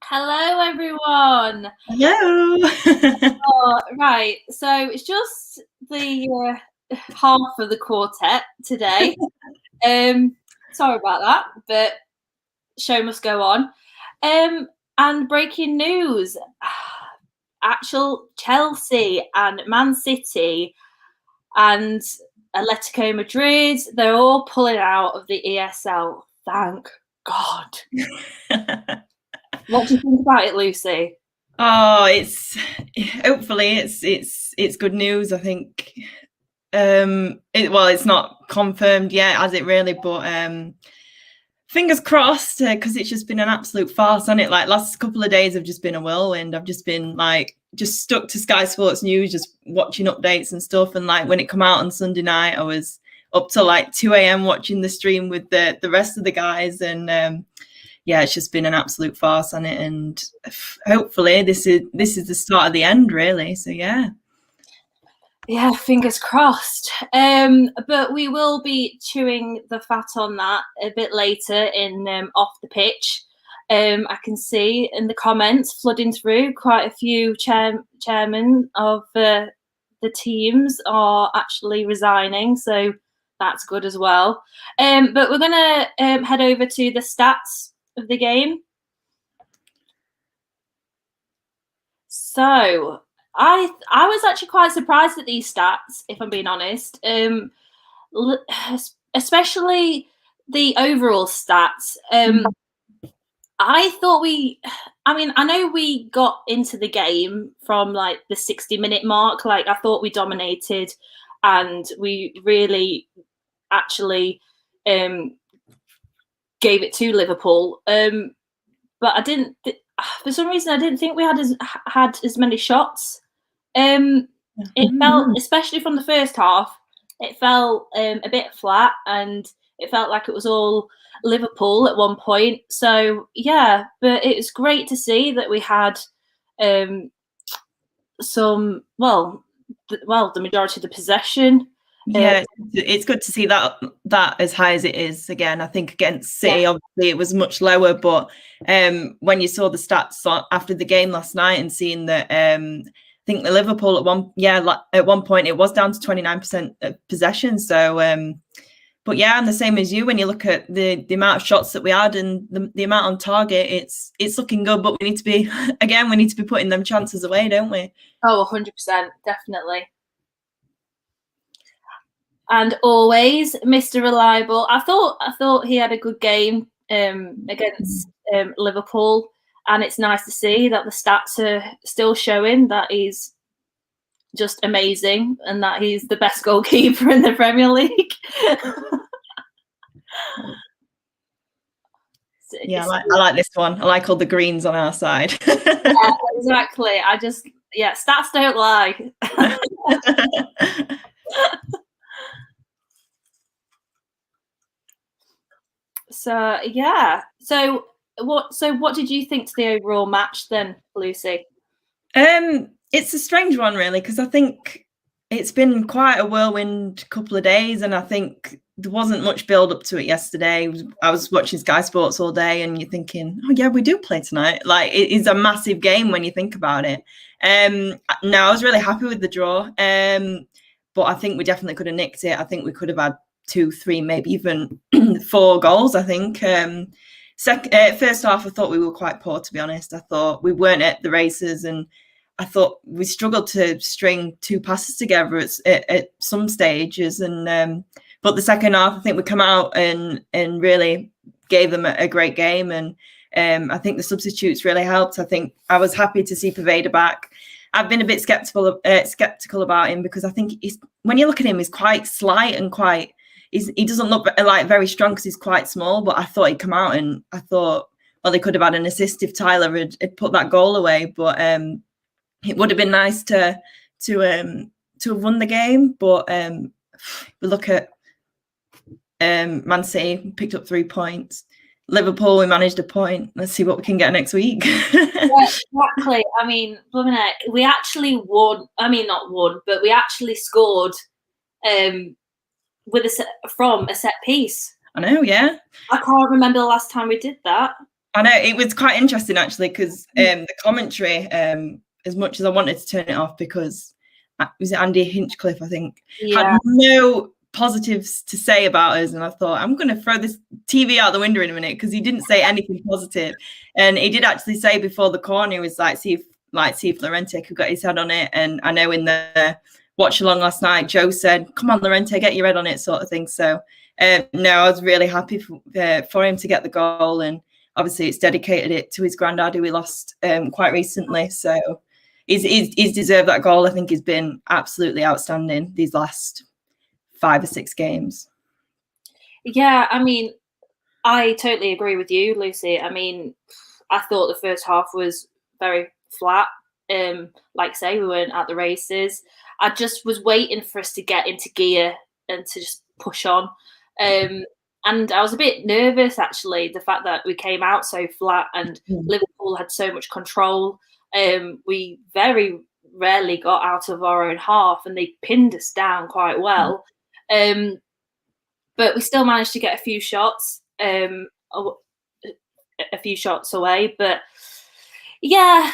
Hello, everyone. Hello. Right, so it's just the half of the quartet today. Sorry about that, but show must go on. And breaking news, actual Chelsea and Man City and Atletico Madrid, they're all pulling out of the ESL. Thank God. What do you think about it, Lucy? Oh, hopefully it's good news. I think it's not confirmed yet, has it really? But fingers crossed, because it's just been an absolute farce, hasn't it? Like last couple of days have just been a whirlwind. I've just been just stuck to Sky Sports News, just watching updates and stuff. And like when it come out on Sunday night, I was up till like 2 a.m. watching the stream with the rest of the guys, and yeah, it's just been an absolute farce on it, and hopefully this is the start of the end, really. So yeah, fingers crossed. But we will be chewing the fat on that a bit later in off the pitch. I can see in the comments flooding through quite a few chairmen of the teams are actually resigning, so that's good as well. But we're gonna head over to the stats of the game. So I was actually quite surprised at these stats, if I'm being honest. Especially the overall stats. I thought I know we got into the game from like the 60-minute mark. Like I thought we dominated and we really actually gave it to Liverpool. But I didn't, for some reason, I didn't think we had as many shots. It felt, especially from the first half, it felt a bit flat, and it felt like it was all Liverpool at one point. So yeah, but it was great to see that we had the majority of the possession. Yeah, it's good to see that as high as it is again. I think against City, obviously it was much lower, but when you saw the stats after the game last night and seeing that, I think the Liverpool at one point it was down to 29% of possession. So, but yeah, and the same as you, when you look at the amount of shots that we had and the amount on target, it's looking good. But we need to be putting them chances away, don't we? Oh, 100%, definitely. And always, Mr. Reliable. I thought he had a good game against Liverpool, and it's nice to see that the stats are still showing that he's just amazing and that he's the best goalkeeper in the Premier League. Yeah, I like this one. I like all the greens on our side. Yeah, exactly. Stats don't lie. So yeah. So what did you think to the overall match then, Lucy? It's a strange one, really, because I think it's been quite a whirlwind couple of days, and I think there wasn't much build up to it yesterday. I was watching Sky Sports all day, and you're thinking, oh yeah, we do play tonight. Like it is a massive game when you think about it. Now I was really happy with the draw, but I think we definitely could have nicked it. I think we could have had 2, 3, maybe even 4 goals. I think. First half, I thought we were quite poor, to be honest. I thought we weren't at the races, and I thought we struggled to string 2 passes together at some stages. And but the second half, I think we come out and really gave them a great game. And I think the substitutes really helped. I think I was happy to see Poveda back. I've been a bit skeptical about him because I think when you look at him, he's quite slight and he doesn't look like very strong because he's quite small. But I thought he'd come out, and I thought, well, they could have had an assist if Tyler had put that goal away. But it would have been nice to have won the game. But we look at Man City picked up 3 points. Liverpool, we managed a point. Let's see what we can get next week. Yeah, exactly. I mean, we actually won. I mean, not won, but we actually scored from a set piece. I know, yeah. I can't remember the last time we did that. I know, it was quite interesting actually, because the commentary, as much as I wanted to turn it off, because was it Andy Hinchcliffe, I think, had no positives to say about us, and I thought, I'm going to throw this TV out the window in a minute, because he didn't say anything positive. And he did actually say before the corner, he was like, see if Llorente could get his head on it. And I know in the watch along last night, Joe said, come on Llorente, get your head on it, sort of thing. So no, I was really happy for him to get the goal, and obviously it's dedicated it to his granddad, who we lost quite recently. So he's deserved that goal. I think he's been absolutely outstanding these last 5 or 6 games. Yeah, I mean, I totally agree with you, Lucy. I mean, I thought the first half was very flat. Like I say, we weren't at the races. I just was waiting for us to get into gear and to just push on. And I was a bit nervous, actually, the fact that we came out so flat and Liverpool had so much control. We very rarely got out of our own half, and they pinned us down quite well. But we still managed to get a few shots away. But yeah.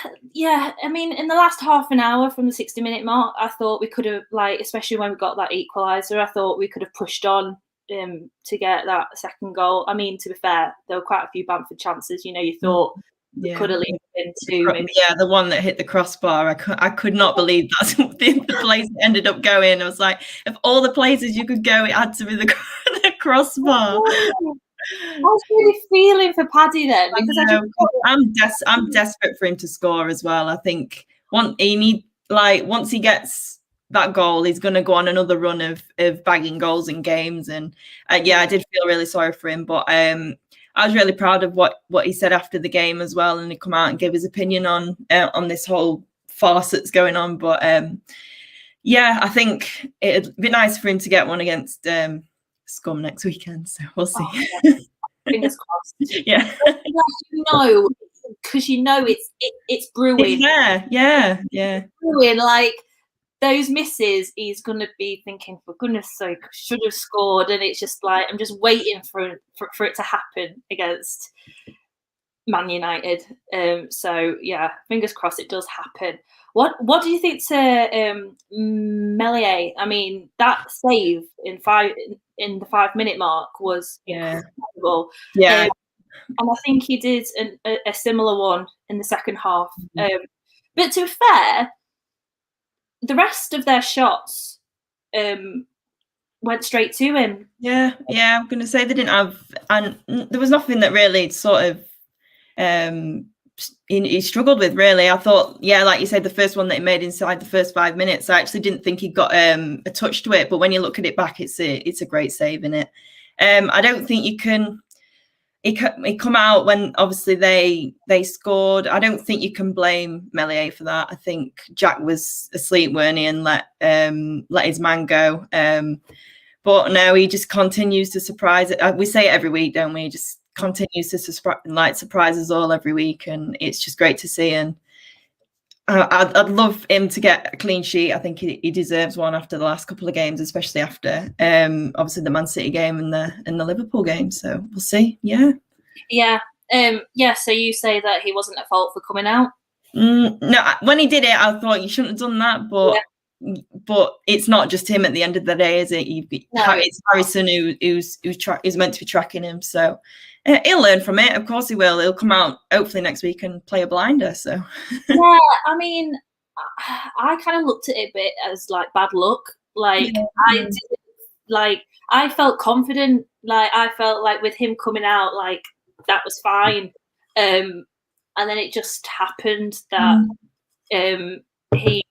I mean, in the last half an hour from the 60-minute mark, I thought we could have, especially when we got that equaliser, I thought we could have pushed on to get that second goal. I mean, to be fair, there were quite a few Bamford chances. You thought we could have leaned into. Yeah, the one that hit the crossbar. I could not believe that's the place it ended up going. I was like, of all the places you could go, it had to be the crossbar. I was really feeling for Paddy then, because I'm desperate for him to score as well. I think once he gets that goal, he's going to go on another run of bagging goals in games. And I did feel really sorry for him, but I was really proud of what he said after the game as well, and he come out and give his opinion on this whole farce that's going on. But I think it'd be nice for him to get one against Scum next weekend, so we'll see. Fingers crossed. Yeah. Because it's brewing. Yeah. Brewing, like those misses, he's gonna be thinking, for goodness sake, should have scored, and it's just like I'm just waiting for it to happen against Man United. So yeah, fingers crossed it does happen. What do you think to Meslier? I mean, that save in the 5-minute mark was incredible. Yeah. And I think he did a similar one in the second half. But to be fair, the rest of their shots went straight to him. Yeah. I'm going to say they didn't have, and there was nothing that really sort of he struggled with, really. I thought, like you said, the first one that he made inside the first 5 minutes, I actually didn't think he got a touch to it. But when you look at it back, it's a great save, in it. I don't think you can. He come out when obviously they scored. I don't think you can blame Meslier for that. I think Jack was asleep, weren't he, and let his man go. But no, he just continues to surprise. We say it every week, don't we? He just continues to surprise us all every week, and it's just great to see. And I'd love him to get a clean sheet. I think he deserves one after the last couple of games, especially after obviously the Man City game and the Liverpool game. So we'll see. Yeah. So you say that he wasn't at fault for coming out? No, when he did it, I thought you shouldn't have done that, but it's not just him at the end of the day, is it? It's Harrison who's meant to be tracking him. So he'll learn from it. Of course he will. He'll come out hopefully next week and play a blinder. So yeah, I mean, I kind of looked at it a bit as like bad luck. I felt confident. I felt like with him coming out, like that was fine. And then it just happened that he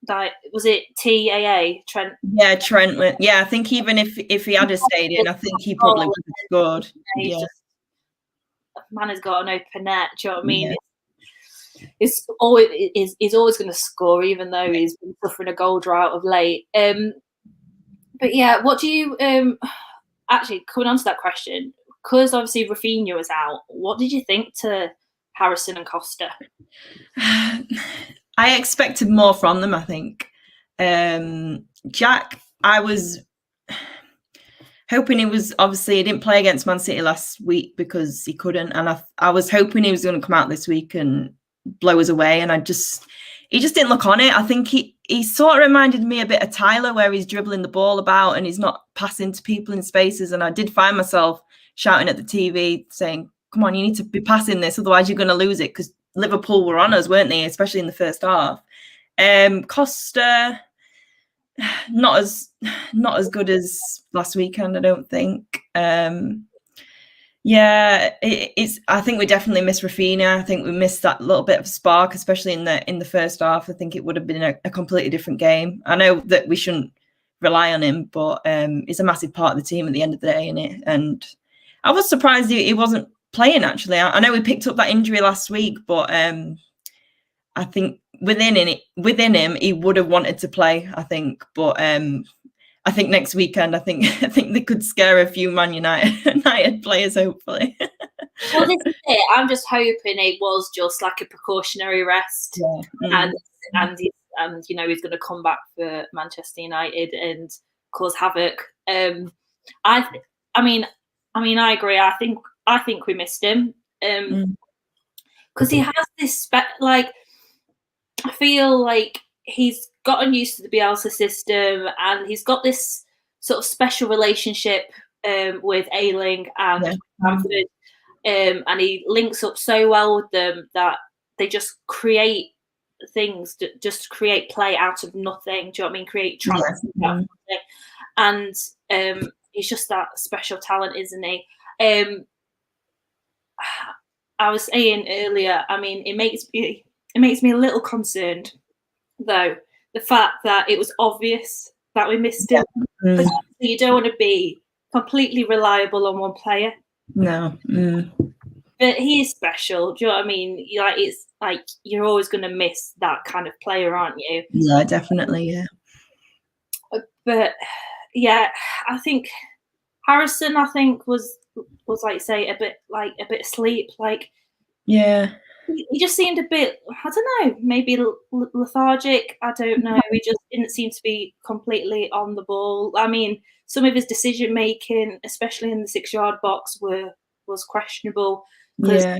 like, was it TAA Trent? Yeah, Trent. Yeah, I think even if he had stayed in, I think he probably would have scored. He's just, man has got an open net. Do you know what I mean? He's always going to score, even though he's been suffering a goal drought of late. But yeah, what do you actually, coming on to that question, because obviously Rafinha was out, what did you think to Harrison and Costa? I expected more from them, I think. Jack, I was hoping he didn't play against Man City last week because he couldn't, and I was hoping he was going to come out this week and blow us away, and he just didn't look on it. I think he sort of reminded me a bit of Tyler, where he's dribbling the ball about and he's not passing to people in spaces, and I did find myself shouting at the TV saying, come on, you need to be passing this, otherwise you're going to lose it, because Liverpool were on us, weren't they, especially in the first half. Costa, not as good as last weekend, I don't think. Yeah, I think we definitely miss Rafinha. I think we missed that little bit of spark, especially in the first half. I think it would have been a completely different game. I know that we shouldn't rely on him, but he's a massive part of the team at the end of the day, isn't it? And I was surprised he wasn't playing, actually. I know he picked up that injury last week, but I think within him, he would have wanted to play, I think. But I think next weekend, I think they could scare a few Man United players, hopefully. Well, this is it. I'm just hoping it was just like a precautionary rest, and you know, he's going to come back for Manchester United and cause havoc. I mean, I agree. I think we missed him because he has this like. I feel like he's gotten used to the Bielsa system, and he's got this sort of special relationship with Ayling and Bamford, and he links up so well with them that they just create things, just create play out of nothing. Do you know what I mean? Create trust out of nothing. And he's just that special talent, isn't he? I was saying earlier, I mean, it makes me a little concerned, though, the fact that it was obvious that we missed him. Because you don't want to be completely reliable on one player. No. But he is special. Do you know what I mean? It's like you're always going to miss that kind of player, aren't you? Yeah, definitely. Yeah. But yeah, I think Harrison, was like you say, a bit asleep. Like, yeah. He just seemed a bit, I don't know, maybe lethargic. I don't know. He just didn't seem to be completely on the ball. I mean, some of his decision making, especially in the 6-yard box, was questionable. Because I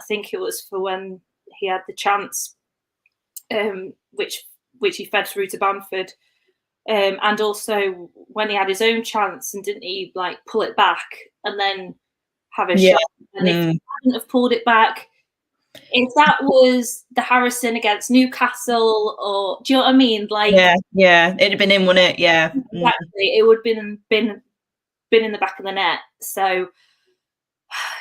think it was for when he had the chance, which he fed through to Bamford, and also when he had his own chance, and didn't he like pull it back and then have a shot? And if he hadn't have pulled it back, if that was the Harrison against Newcastle, or do you know what I mean? Like, yeah, it'd have been in, wouldn't it? Yeah, exactly. It would have been in the back of the net. So,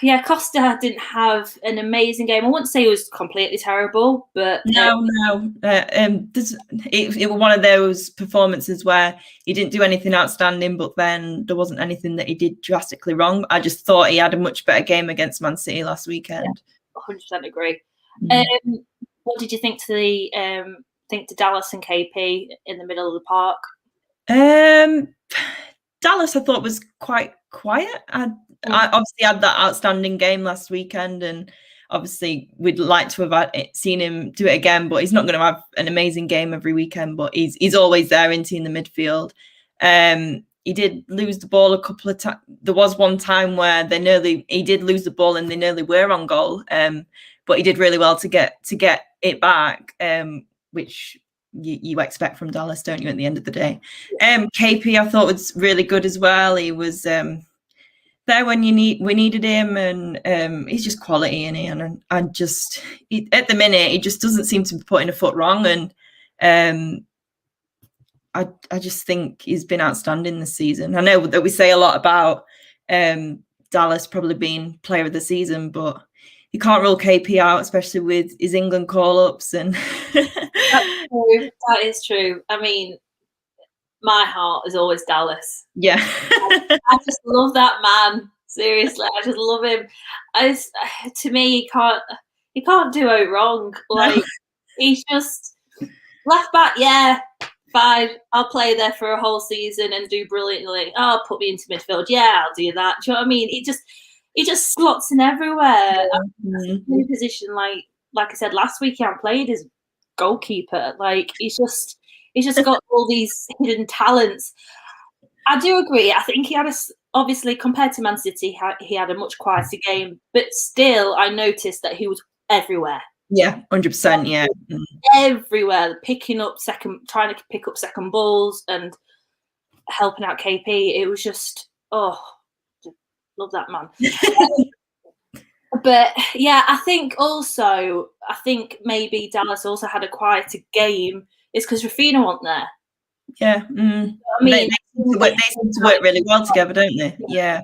yeah, Costa didn't have an amazing game. I wouldn't say it was completely terrible, but no. It was one of those performances where he didn't do anything outstanding, but then there wasn't anything that he did drastically wrong. I just thought he had a much better game against Man City last weekend. 100% agree. What did you think to Dallas and KP in the middle of the park? Dallas, I thought, was quite quiet. I obviously had that outstanding game last weekend, and obviously we'd like to have seen him do it again, but he's not going to have an amazing game every weekend, but he's always there, isn't he, in the midfield. He did lose the ball a couple of times. There was one time where he did lose the ball and they nearly were on goal. But he did really well to get it back, which you expect from Dallas, don't you, at the end of the day. KP, I thought, was really good as well. He was there when we needed him, and he's just quality, isn't he? And at the minute, he just doesn't seem to be putting a foot wrong, and I just think he's been outstanding this season. I know that we say a lot about Dallas probably being player of the season, but you can't rule KP out, especially with his England call-ups. And That's true. That is true. I mean, my heart is always Dallas. Yeah. I just love that man. Seriously, I just love him. To me, he can't do it wrong. Like, he's just left back. Yeah, fine. I'll play there for a whole season and do brilliantly. Oh, put me into midfield. Yeah, I'll do that. Do you know what I mean? He just slots in everywhere. In a position like I said last week, he hadn't played as goalkeeper. Like, he's just got all these hidden talents. I do agree. I think he had obviously, compared to Man City, he had a much quieter game, but still, I noticed that he was everywhere. Yeah, 100%. Yeah, everywhere, trying to pick up second balls and helping out KP. It was just, love that man. But yeah, I think maybe Dallas also had a quieter game. It's because Rafinha wasn't there. Yeah, I mean, they seem to work really well together, don't they? Yeah.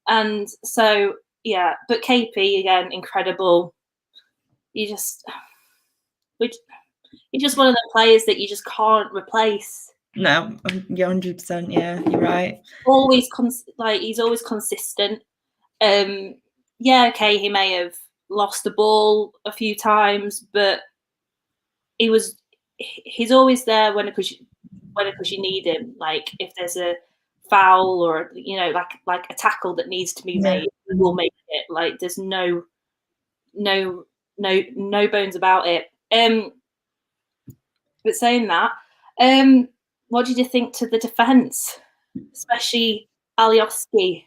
And so, yeah, but KP again, incredible. He's just one of the players that you just can't replace. No, you're 100%. Yeah, you're right. He's always consistent. Yeah, okay, he may have lost the ball a few times, but he's always there because you need him. Like, if there's a foul or like a tackle that needs to be made, he will make it. Like, there's no bones about it. But saying that, what did you think to the defence, especially Alioski?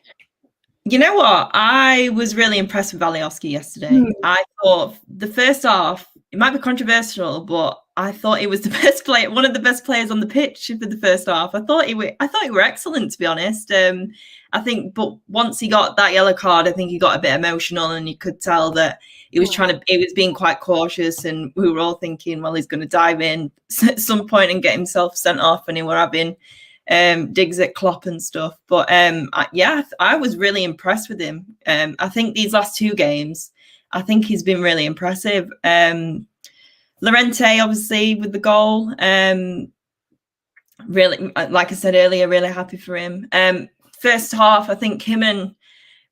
You know what? I was really impressed with Alioski yesterday. I thought the first half, it might be controversial, but I thought he was the best player, one of the best players on the pitch for the first half. I thought he were excellent, to be honest. I think, but once he got that yellow card, I think he got a bit emotional, and you could tell that he was being quite cautious, and we were all thinking, well, he's going to dive in at some point and get himself sent off, and he were having digs at Klopp and stuff. But I was really impressed with him. I think these last two games, I think he's been really impressive. Llorente, obviously, with the goal. Really, like I said earlier, really happy for him. First half, I think him and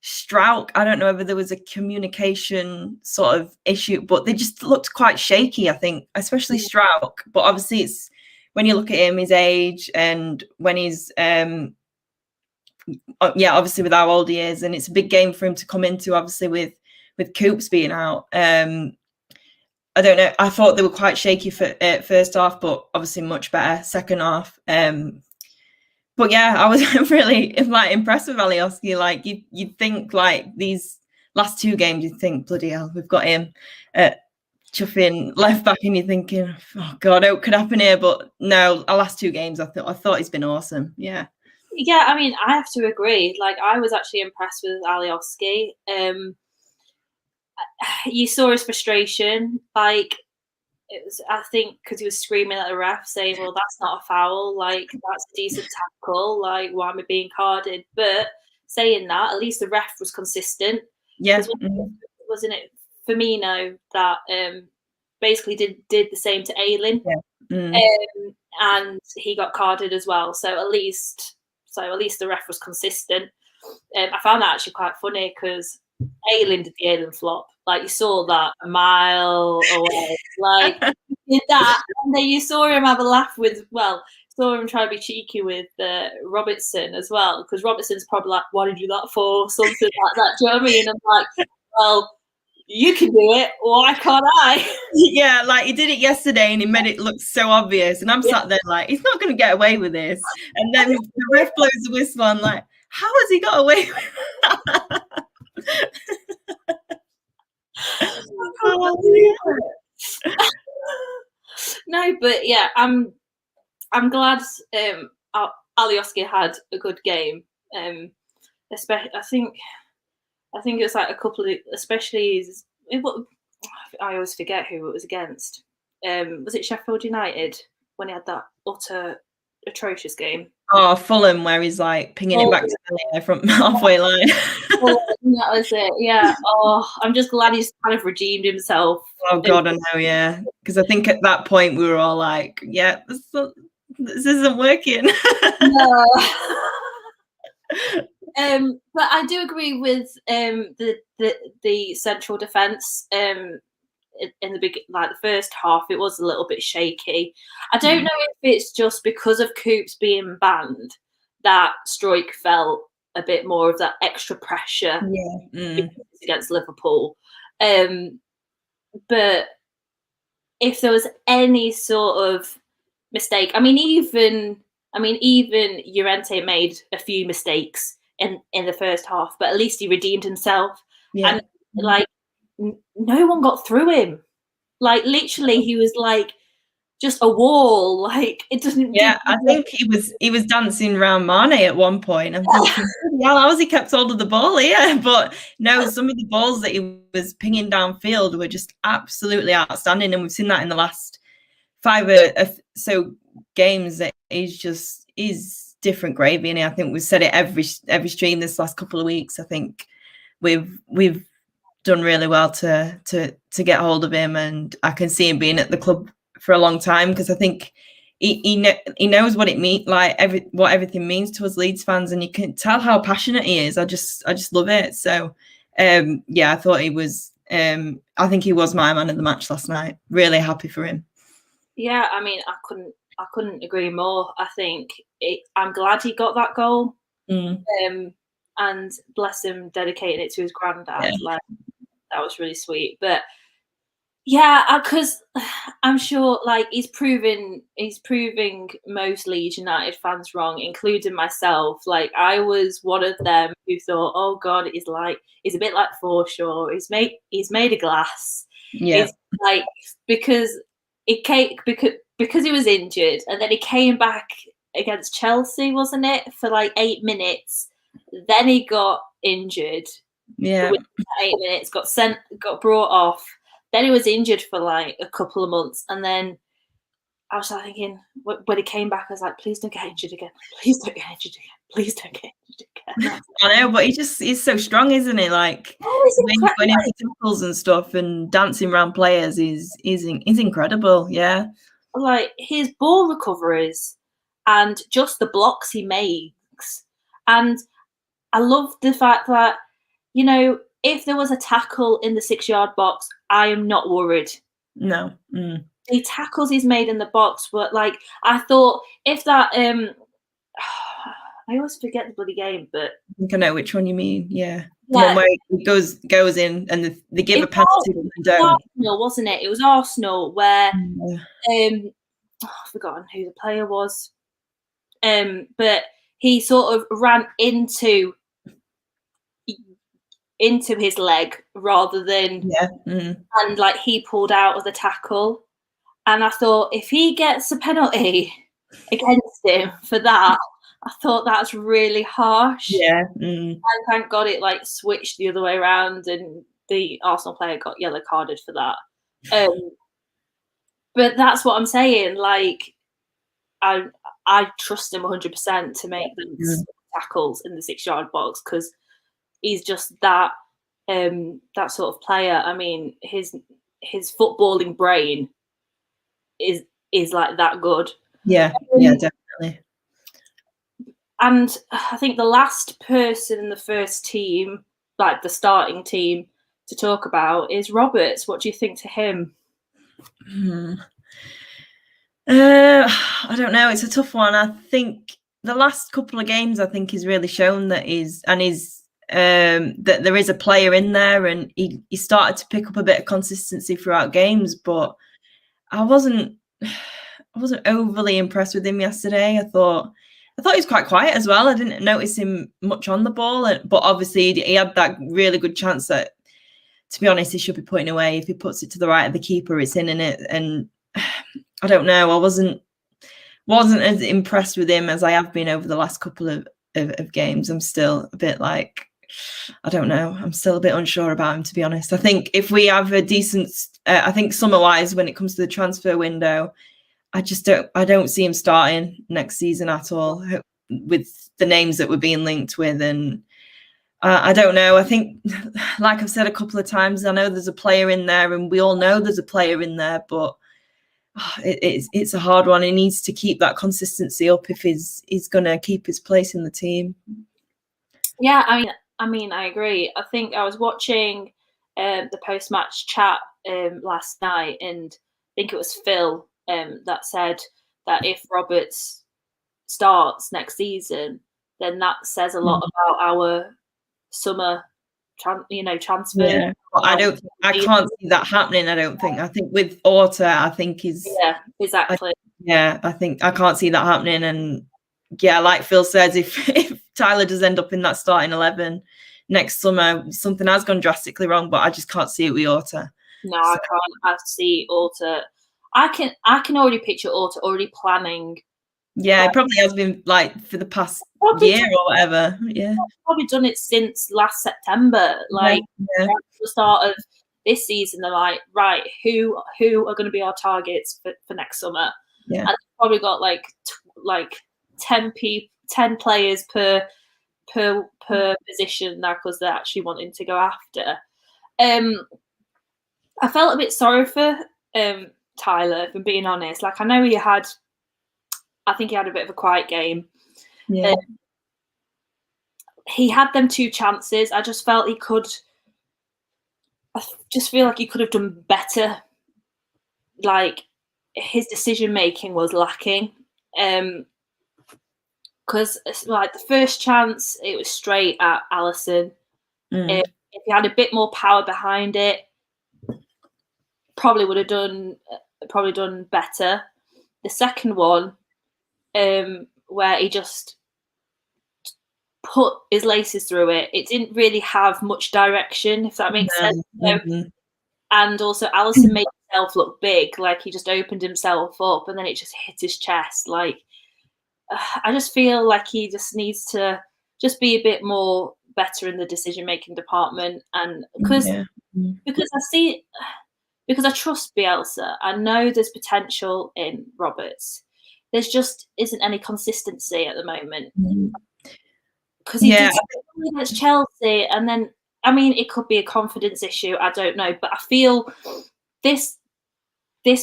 Strauch, I don't know whether there was a communication sort of issue, but they just looked quite shaky, I think, especially Strauch. But obviously, it's when you look at him, his age, and when he's, obviously with how old he is, and it's a big game for him to come into, obviously, with Coops being out. I don't know. I thought they were quite shaky for first half, but obviously much better second half. But yeah, I was really impressed with Alioski. Like, you'd think, like, these last two games, you'd think, bloody hell, we've got him chuffing left back, and you're thinking, oh God, it could happen here. But no, our last two games, I thought he's been awesome. Yeah. Yeah, I mean, I have to agree. Like, I was actually impressed with Alioski. You saw his frustration. Like, it was, I think, because he was screaming at the ref, saying, "Well, that's not a foul. Like, that's a decent tackle. Like, why am I being carded?" But saying that, at least the ref was consistent. Yeah. Wasn't it Firmino that basically did the same to Ayling? Yeah. And he got carded as well. So at least the ref was consistent. I found that actually quite funny, because Ayling did the Ayling flop. Like, you saw that a mile away. Like, he did that, and then you saw him have a laugh saw him try to be cheeky with Robertson as well, because Robertson's probably like, "Why did you do that for?" Something like that. Do you know what I mean? I'm like, well, you can do it. Why can't I? Yeah, like, he did it yesterday, and he made it look so obvious. And I'm sat there like, he's not going to get away with this. And then the ref blows the whistle. I'm like, how has he got away with that? No, but yeah, I'm glad Alioski had a good game. Especially, I think it was like a couple of, especially I always forget who it was against. Was it Sheffield United when he had that utter atrocious game? Oh, Fulham, where he's like pinging it back to Elliot from halfway line. That was it. Yeah. Oh, I'm just glad he's kind of redeemed himself. Oh God, I know. Yeah, because I think at that point we were all like, "Yeah, this isn't working." No. But I do agree with the central defence. In the first half, it was a little bit shaky. I don't know if it's just because of Coops being banned that Struijk felt a bit more of that extra pressure against Liverpool. But if there was any sort of mistake, I mean, even Llorente made a few mistakes in the first half, but at least he redeemed himself. Yeah. And like, no one got through him. Like, literally, he was like just a wall. Like, it doesn't. Yeah, I think he was dancing around Mane at one point. I'm thinking, how has he kept hold of the ball here? But no, some of the balls that he was pinging downfield were just absolutely outstanding, and we've seen that in the last 5 or so games. That is different gravy, and I think we've said it every stream this last couple of weeks. I think we've done really well to get hold of him, and I can see him being at the club for a long time, because I think he knows what it means, like what everything means to us Leeds fans, and you can tell how passionate he is. I just love it. So yeah, I thought he was. I think he was my man of the match last night. Really happy for him. Yeah, I mean, I couldn't agree more. I think I'm glad he got that goal. And bless him, dedicating it to his granddad. Yeah. Like, that was really sweet. But yeah, because I'm sure, like, he's proving most Leeds United fans wrong, including myself. Like, I was one of them who thought, "Oh God, he's a bit like Forshaw. He's made of glass." Yeah, it's like because he was injured, and then he came back against Chelsea, wasn't it, for like 8 minutes? Then he got injured. Yeah, 8 minutes, got brought off. Then he was injured for like a couple of months, and then I was like thinking, when he came back, I was like, please don't get injured again. Please don't get injured again. Please don't get injured again. I know, but he's so strong, isn't he? Like, when he tackles and stuff and dancing around players, he's incredible. Yeah, like his ball recoveries and just the blocks he makes, and I love the fact that, you know, if there was a tackle in the 6-yard box, I am not worried. No. The tackles he's made in the box were like, I thought if that I always forget the bloody game, but I think I know which one you mean. Yeah. The one where he goes in and they give a penalty and they don't. Arsenal, wasn't it? It was Arsenal where I've forgotten who the player was. But he sort of ran into his leg rather than and like he pulled out of the tackle, and I thought if he gets a penalty against him for that, I thought that's really harsh. And thank God it like switched the other way around, and the Arsenal player got yellow carded for that. But that's what I'm saying, like I trust him 100% to make those tackles in the 6-yard box, because he's just that sort of player. I mean, his footballing brain is like that good. Yeah, definitely. And I think the last person in the first team, like the starting team, to talk about is Roberts. What do you think to him? I don't know. It's a tough one. I think the last couple of games, I think, he's really shown that that there is a player in there, and he started to pick up a bit of consistency throughout games. But I wasn't overly impressed with him yesterday. I thought he was quite quiet as well. I didn't notice him much on the ball, but obviously he had that really good chance that, to be honest, he should be putting away. If he puts it to the right of the keeper, it's in it. And I don't know. I wasn't as impressed with him as I have been over the last couple of games. I'm still a bit like, I don't know. I'm still a bit unsure about him, to be honest. I think if we have a decent, I think summer-wise, when it comes to the transfer window, I don't see him starting next season at all. with the names that we're being linked with. And I don't know. I think, like I've said a couple of times, I know there's a player in there, and we all know there's a player in there, but it's a hard one. He needs to keep that consistency up if he's going to keep his place in the team. Yeah, I mean, I agree. I think I was watching the post-match chat last night, and I think it was Phil that said that if Roberts starts next season, then that says a lot about our summer, transfer. Yeah, I can't see that happening. I don't think. I think with Orta, I think is. Yeah, exactly. I think I can't see that happening. And yeah, like Phil says, if Tyler does end up in that starting 11 next summer, something has gone drastically wrong. But I just can't see it with Orta. No, I can't. I see Orta. I can already picture Orta already planning. Yeah, it probably has been like for the past year or whatever. Yeah, probably done it since last September. Like at the start of this season, they're like, right, who are going to be our targets for next summer? Yeah, and they've probably got like 10 players per position now because they're actually wanting to go after. I felt a bit sorry for Tyler, if I'm being honest. Like, I know I think he had a bit of a quiet game. Yeah. He had them 2 chances. I just felt I just feel like he could have done better. Like, his decision making was lacking. Because like the first chance, it was straight at Alisson. If he had a bit more power behind it, probably would have done better. The second one, where he just put his laces through it, it didn't really have much direction, if that makes sense. And also Alisson made himself look big, like he just opened himself up and then it just hit his chest. Like, I just feel like he just needs to just be a bit more better in the decision-making department. And because I trust Bielsa, I know there's potential in Roberts. There's just isn't any consistency at the moment. Because he did something against Chelsea, and then, I mean, it could be a confidence issue, I don't know, but I feel this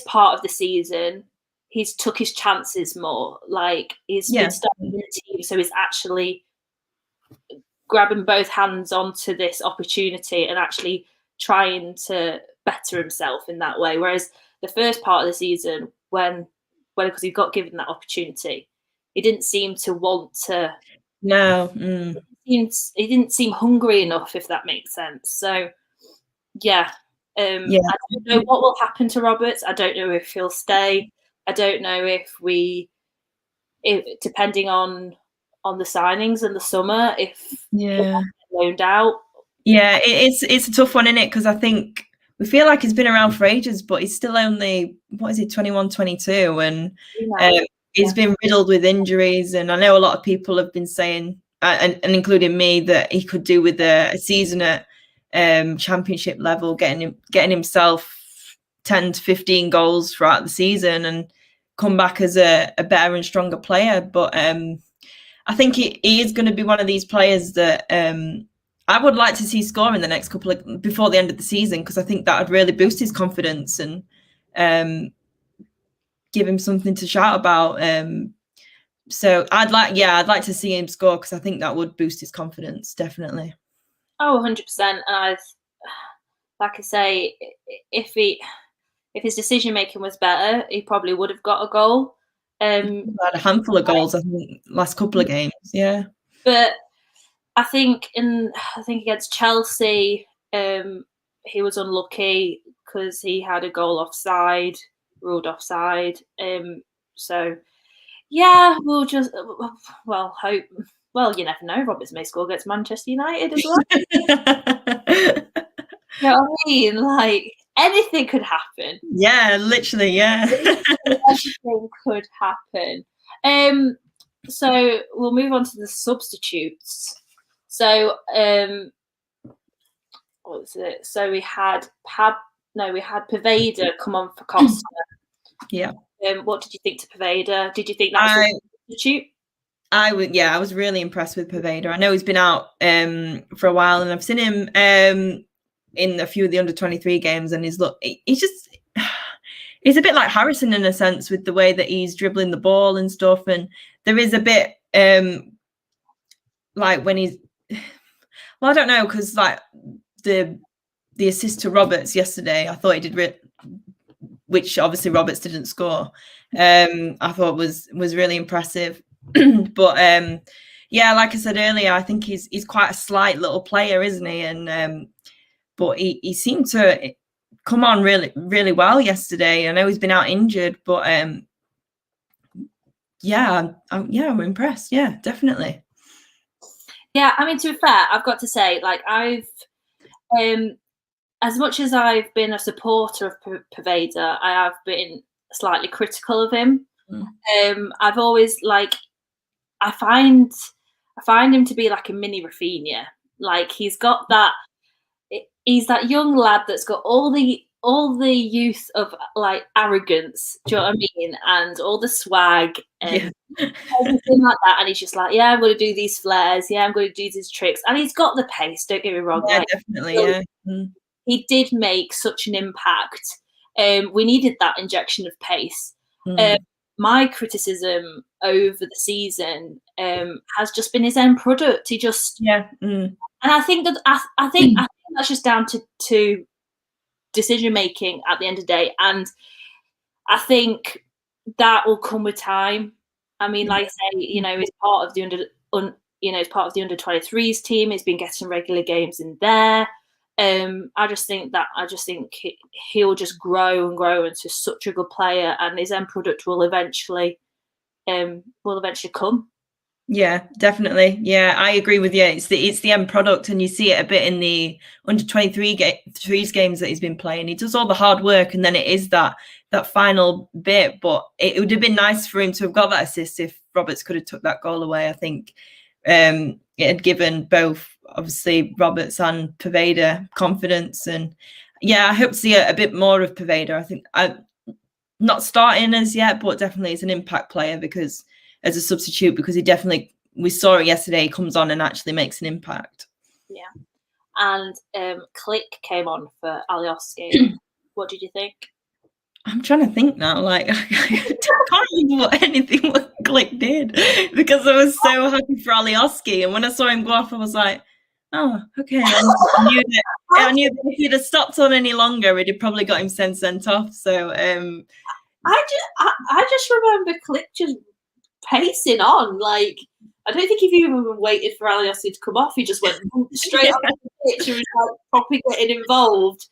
part of the season, he's took his chances more. Like, he's been starting the team, so he's actually grabbing both hands onto this opportunity and actually trying to better himself in that way. Whereas the first part of the season, because he got given that opportunity, he didn't seem to want to. No. He didn't seem hungry enough, if that makes sense. So, yeah. I don't know what will happen to Roberts. I don't know if he'll stay. I don't know if depending on the signings in the summer, if loaned out. Yeah, it's a tough one, isn't it? Because I think we feel like he's been around for ages, but he's still only, 21, 22, and he's been riddled with injuries. And I know a lot of people have been saying, and including me, that he could do with a season at championship level, getting himself 10 to 15 goals throughout the season and come back as a better and stronger player. But I think he is going to be one of these players that I would like to see score in the next before the end of the season, because I think that would really boost his confidence and give him something to shout about. So I'd like to see him score, because I think that would boost his confidence, definitely. Oh, 100%. And like I say, if his decision making was better, he probably would have got a goal. Had a handful of goals, I think, last couple of games. Yeah, but I think against Chelsea, he was unlucky because he had a goal offside, ruled offside. So yeah, we'll just hope. Well, you never know. Roberts may score against Manchester United as well. You know what I mean? Like, anything could happen. Yeah, literally, yeah. Anything could happen. So we'll move on to the substitutes. So what was it? So we had Poveda come on for Costa. Yeah. What did you think to Poveda? Did you think that was a substitute? I was really impressed with Poveda. I know he's been out for a while, and I've seen him in a few of the under-23 games, and he's a bit like Harrison in a sense with the way that he's dribbling the ball and stuff. And there is a bit like when he's, well, I don't know, because like the assist to Roberts yesterday, I thought he did, which obviously Roberts didn't score. I thought was really impressive. But yeah, like I said earlier, I think he's quite a slight little player, isn't he? And but he seemed to come on really, really well yesterday. I know he's been out injured, but yeah, I'm impressed. Yeah, definitely. Yeah, I mean, to be fair, I've got to say, like, I've as much as I've been a supporter of Poveda, I have been slightly critical of him. I've always I find him to be like a mini Rafinha. Like, he's got that. He's that young lad that's got all the youth of like arrogance. Do you know what I mean? And all the swag and everything like that. And he's just like, yeah, I'm going to do these flares. Yeah, I'm going to do these tricks. And he's got the pace. Don't get me wrong. Yeah, definitely. Yeah. He did make such an impact. We needed that injection of pace. My criticism over the season has just been his end product. He just and I think that I think that's just down to decision making at the end of the day, and I think that will come with time. I mean, like I say, he's part of the under-23s team. He's been getting regular games in there. I just think he'll just grow and grow into such a good player, and his end product will eventually come. Yeah, definitely. Yeah, I agree with you. It's the end product, and you see it a bit in the under-23 games that he's been playing. He does all the hard work, and then it is that final bit. But it would have been nice for him to have got that assist if Roberts could have took that goal away. I think it had given both, obviously, Roberts and Poveda confidence. And yeah, I hope to see a bit more of Poveda. I think not starting as yet, but definitely as an impact player, because as a substitute, because we saw it yesterday, he comes on and actually makes an impact. Yeah. And Click came on for Alioski. What did you think? I'm trying to think now. Like, I can't remember what Click did, because I was so happy for Alioski. And when I saw him go off, I was like, oh, okay. I knew that if he'd have stopped on any longer, it'd have probably got him sent off. So I just remember Click just pacing on. Like, I don't think if you even waited for Alioski to come off, he just went straight on the pitch and was like properly getting involved.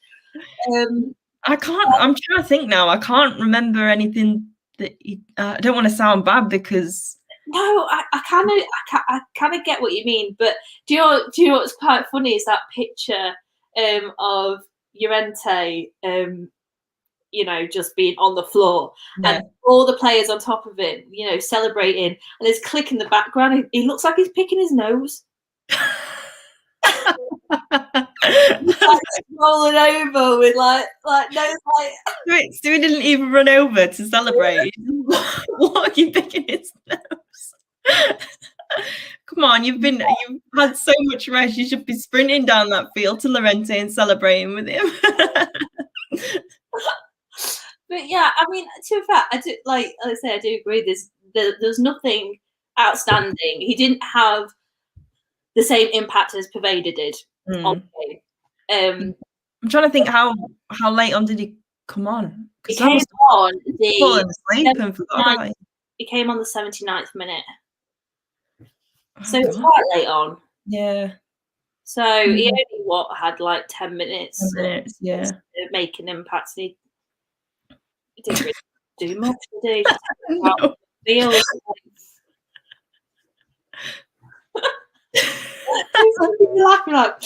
I'm trying to think now. I can't remember anything that I don't want to sound bad, because no, I kind of get what you mean. But do you know what's quite funny is that picture of Llorente just being on the floor, and all the players on top of him, celebrating, and there's Click in the background. He looks like he's picking his nose. Like rolling over with like nose like. So he didn't even run over to celebrate. What are you picking his nose? Come on, you've had so much rest. You should be sprinting down that field to Llorente and celebrating with him. But yeah, I mean, to be fair, I do, like I say, I do agree. There's nothing outstanding. He didn't have the same impact as Poveda did on the game. I'm trying to think how late on did he come on? He came on He came on the 79th minute. So it's quite late on. Yeah. So he only had like 10 minutes. Yeah. Make an impact. And he didn't really do much, did he? No. Feels laughing like.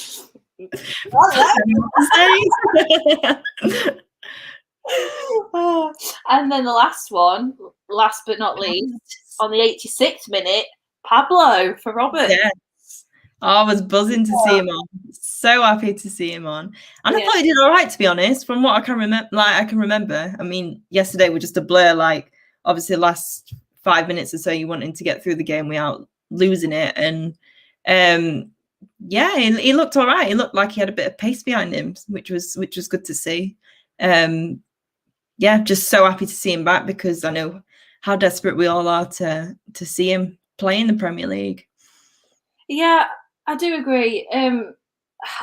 And then the last but not least, on the 86th minute, Pablo for Robert. Yes. I was buzzing to see him on. So happy to see him on. And I thought he did all right, to be honest, from what I can remember. I mean, yesterday was just a blur. Like, obviously, the last 5 minutes or so you wanting to get through the game without losing it. And he looked all right. He looked like he had a bit of pace behind him, which was good to see. Just so happy to see him back, because I know how desperate we all are to see him play in the Premier League. Yeah, I do agree.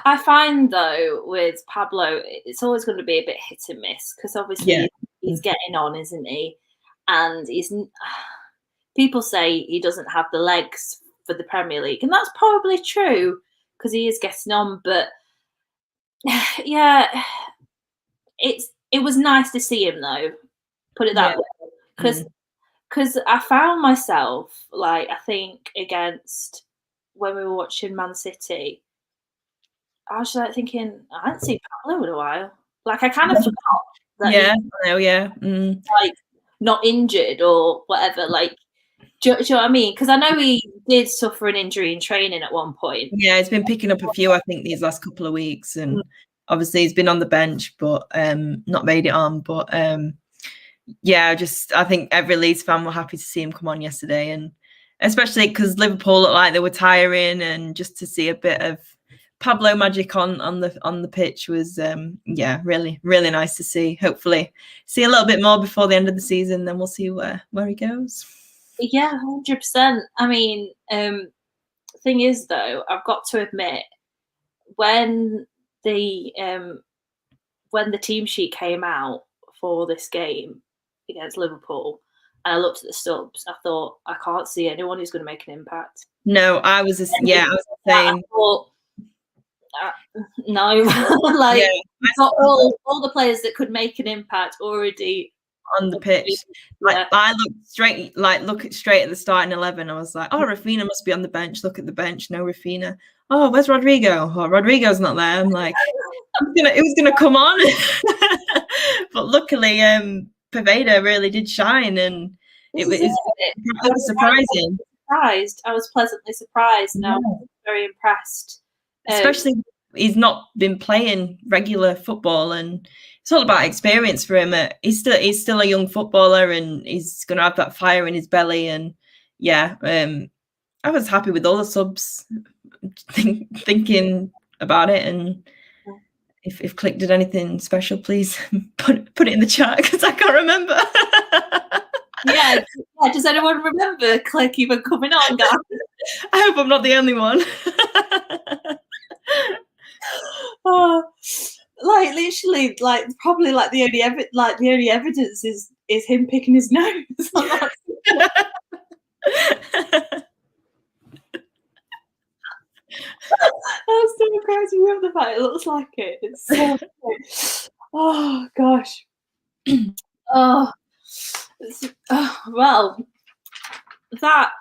I find, though, with Pablo, it's always going to be a bit hit and miss, because obviously he's getting on, isn't he? And people say he doesn't have the legs for the Premier League, and that's probably true, because he is getting on. But yeah, it was nice to see him, though. Put it that way, because I found myself, like, I think against when we were watching Man City, I was like thinking, I hadn't seen Pablo in a while. Like, I kind of forgot that like, not injured or whatever. Like, do you know what I mean? Because I know he did suffer an injury in training at one point. Yeah, he's been picking up a few, I think, these last couple of weeks. And obviously he's been on the bench, but not made it on. But I think every Leeds fan were happy to see him come on yesterday. And especially because Liverpool looked like they were tiring, and just to see a bit of Pablo magic on the pitch was really, really nice to see. Hopefully see a little bit more before the end of the season, then we'll see where he goes. Yeah, 100%. I mean, thing is, though, I've got to admit, when the team sheet came out for this game against Liverpool, and I looked at the subs, I thought, I can't see anyone who's going to make an impact. No, I was the same. No, like, we've got all the players that could make an impact already on the pitch. I looked straight at the starting 11. I was like, oh, Rafinha must be on the bench. Look at the bench. No Rafinha. Oh, where's Rodrigo? Oh, Rodrigo's not there. I'm like, it was gonna come on. But luckily, Poveda really did shine, and it was surprising. I was pleasantly surprised, and I was very impressed. Especially he's not been playing regular football, and it's all about experience for him. He's still a young footballer, and he's going to have that fire in his belly. And I was happy with all the subs. Thinking about it, and if Click did anything special, please put it in the chat, because I can't remember. Yeah, does anyone remember Click even coming on, guys? I hope I'm not the only one. Oh, like, literally, like, probably, like, the only evidence is him picking his nose. That's so crazy. We have the fact it looks like it. It's so oh gosh. Well, that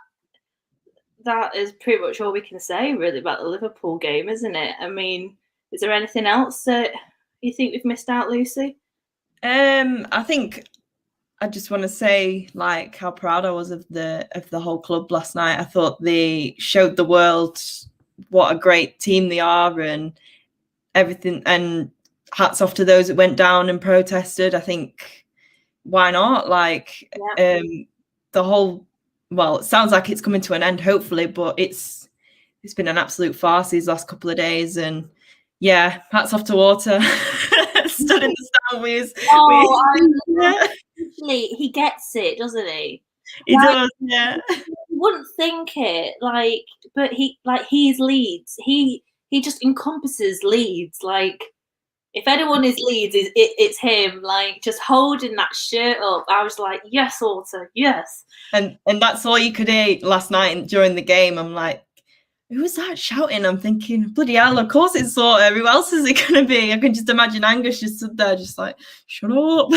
is pretty much all we can say, really, about the Liverpool game, isn't it? I mean, is there anything else that you think we've missed out, Lucy? I think I just want to say, like, how proud I was of the whole club last night. I thought they showed the world what a great team they are, and everything. And hats off to those that went down and protested. I think, why not? Like, the whole. Well, it sounds like it's coming to an end, hopefully, but it's been an absolute farce these last couple of days. And hats off to Water. Stood in the stand. He gets it, doesn't he? He does, yeah. You wouldn't think it, like, but he's Leeds. He just encompasses Leeds. Like, if anyone is Leeds, it's him. Like, just holding that shirt up. I was like, yes, Water, yes. And that's all you could hear last night during the game. I'm like, who was that shouting? I'm thinking, bloody hell, of course it's Water. Who else is it going to be? I can just imagine Angus just stood there just like, shut up.